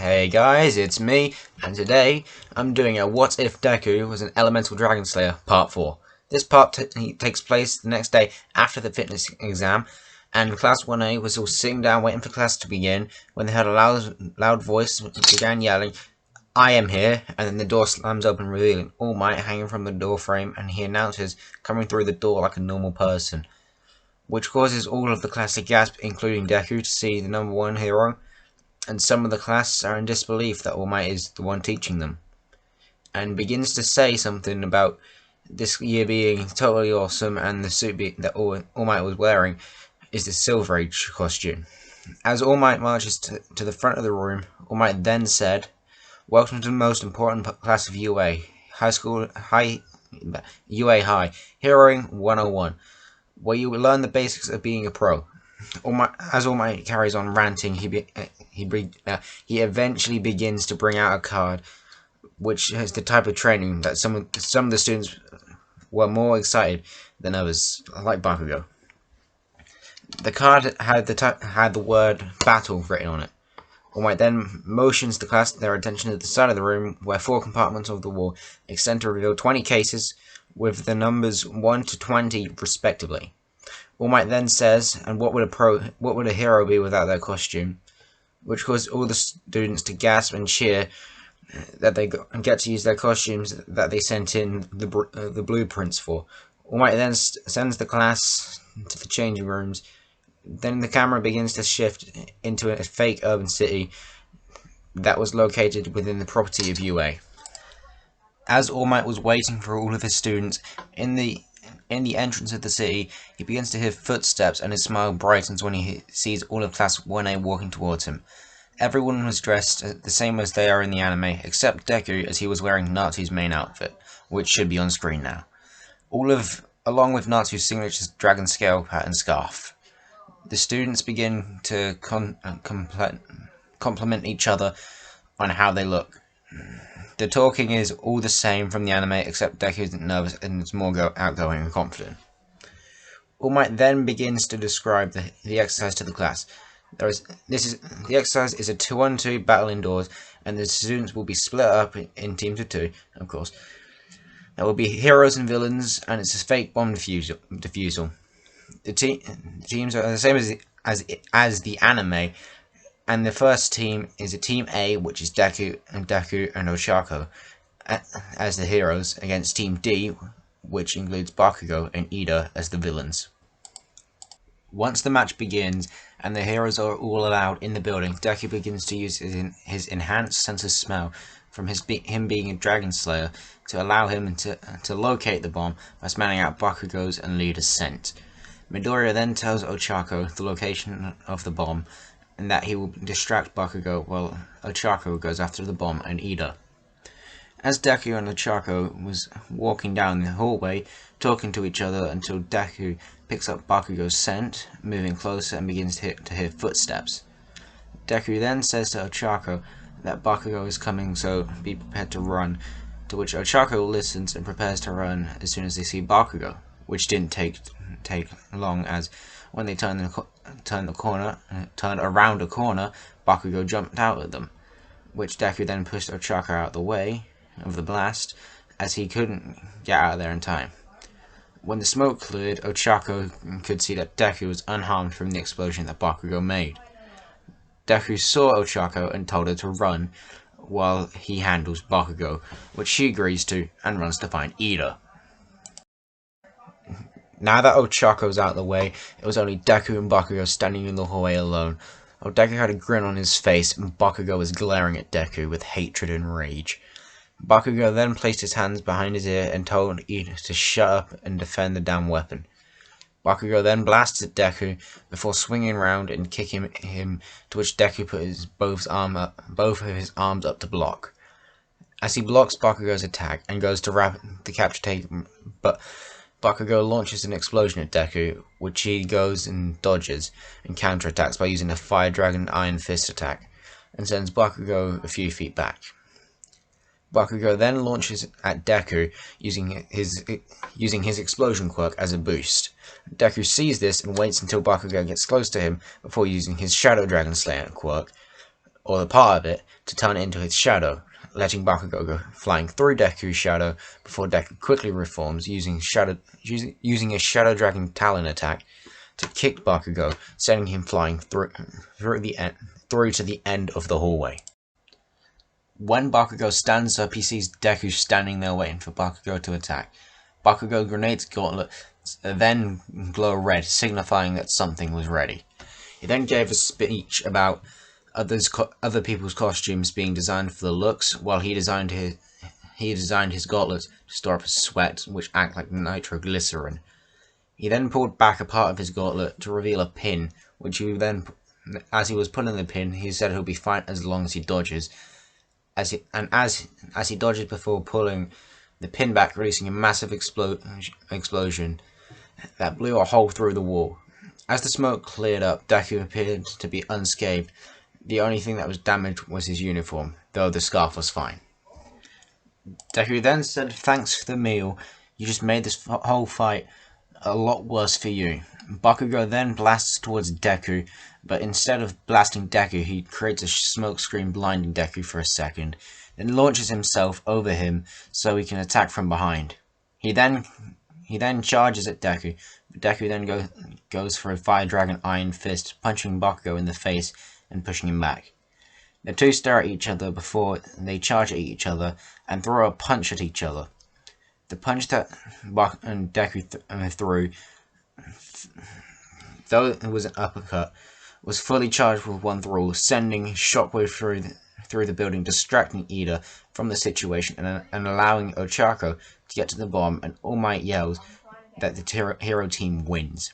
Hey guys, it's me, and today I'm doing a What If Deku was an Elemental Dragon Slayer Part 4. This part takes place the next day after the fitness exam, and Class 1A was all sitting down waiting for class to begin when they heard a loud voice began yelling, "I am here," and then the door slams open revealing All Might hanging from the door frame, and he announces coming through the door like a normal person, which causes all of the class to gasp, including Deku, to see the number one hero. And some of the class are in disbelief that All Might is the one teaching them, and begins to say something about this year being totally awesome, and the suit that All Might was wearing is the Silver Age costume. As All Might marches to the front of the room, All Might then said, "Welcome to the most important class of UA, UA High, Heroing 101, where you will learn the basics of being a pro." As All Might carries on ranting, he eventually begins to bring out a card, which is the type of training that some of the students were more excited than others, like Bakugo. The card had the word "battle" written on it. All Might then motions the class their attention to the side of the room, where 4 compartments of the wall extend to reveal 20 cases with the numbers 1 to 20 respectively. All Might then says, "And what would a hero be without their costume?" which caused all the students to gasp and cheer that they get to use their costumes that they sent in the blueprints for. All Might then sends the class to the changing rooms. Then the camera begins to shift into a fake urban city that was located within the property of UA. As All Might was waiting for all of his students in the entrance of the city, he begins to hear footsteps, and his smile brightens when he sees all of Class 1A walking towards him. Everyone was dressed the same as they are in the anime, except Deku, as he was wearing Natsu's main outfit, which should be on screen now, along with Natsu's signature dragon scale pattern scarf. The students begin to compliment each other on how they look. The talking is all the same from the anime, except Deku isn't nervous and is more outgoing and confident. All Might then begins to describe the exercise to the class. The exercise is a 2-on-2 battle indoors, and the students will be split up in teams of 2, of course. There will be heroes and villains, and it's a fake bomb defusal. The teams are the same as the anime, and the first team is a Team A, which is Deku and Ochako as the heroes, against Team D, which includes Bakugo and Ida as the villains. Once the match begins and the heroes are all allowed in the building, Deku begins to use his enhanced sense of smell from him being a Dragon Slayer to allow him to locate the bomb by smelling out Bakugo's and Ida's scent. Midoriya then tells Ochako the location of the bomb, and that he will distract Bakugo while Ochako goes after the bomb and Ida. As Deku and Ochako was walking down the hallway, talking to each other until Deku picks up Bakugo's scent, moving closer and begins to hear footsteps. Deku then says to Ochako that Bakugo is coming, so be prepared to run, to which Ochako listens and prepares to run as soon as they see Bakugo, which didn't take long, as when they turned around a corner, Bakugo jumped out at them, which Deku then pushed Ochako out the way of the blast, as he couldn't get out of there in time. When the smoke cleared, Ochako could see that Deku was unharmed from the explosion that Bakugo made. Deku saw Ochako and told her to run, while he handles Bakugo, which she agrees to and runs to find Ida. Now that Ochako's out of the way, it was only Deku and Bakugo standing in the hallway alone. Deku had a grin on his face, and Bakugo was glaring at Deku with hatred and rage. Bakugo then placed his hands behind his ear and told Ida to shut up and defend the damn weapon. Bakugo then blasted at Deku before swinging around and kicking him, to which Deku put both of his arms up to block. As he blocks Bakugo's attack and goes to wrap the capture tape, but Bakugo launches an explosion at Deku, which he goes and dodges and counterattacks by using a Fire Dragon Iron Fist attack, and sends Bakugo a few feet back. Bakugo then launches at Deku using his explosion quirk as a boost. Deku sees this and waits until Bakugo gets close to him before using his Shadow Dragon Slayer quirk, or the part of it, to turn it into his shadow, letting Bakugo go flying through Deku's shadow before Deku quickly reforms using a Shadow Dragon Talon attack to kick Bakugo, sending him flying through to the end of the hallway. When Bakugo stands up, he sees Deku standing there waiting for Bakugo to attack. Bakugo grenades Gauntlet then glow red, signifying that something was ready. He then gave a speech about other people's costumes being designed for the looks, while he designed his gauntlets to store up his sweat, which act like nitroglycerin. He then pulled back a part of his gauntlet to reveal a pin, which as he was pulling the pin, he said he'll be fine as long as he dodges. As he dodges before pulling the pin back, releasing a massive explosion that blew a hole through the wall. As the smoke cleared up, Deku appeared to be unscathed. The only thing that was damaged was his uniform, though the scarf was fine. Deku then said, "Thanks for the meal. You just made this whole fight a lot worse for you." Bakugo then blasts towards Deku, but instead of blasting Deku, he creates a smoke screen blinding Deku for a second, then launches himself over him so he can attack from behind. He then charges at Deku, but Deku then goes for a Fire Dragon Iron Fist, punching Bakugo in the face and pushing him back. The two stare at each other before they charge at each other and throw a punch at each other. The punch that Deku threw, though it was an uppercut, was fully charged with one throw, sending shockwave through the building, distracting Ida from the situation and allowing Ochako to get to the bomb, and All Might yells that the hero team wins.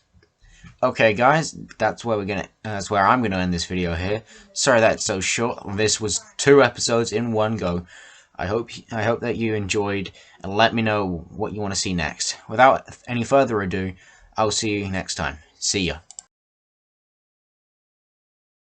Okay guys, that's where I'm gonna end this video here. Sorry that it's so short. This was 2 episodes in one go. I hope that you enjoyed, and let me know what you want to see next. Without any further ado, I'll see you next time. See ya.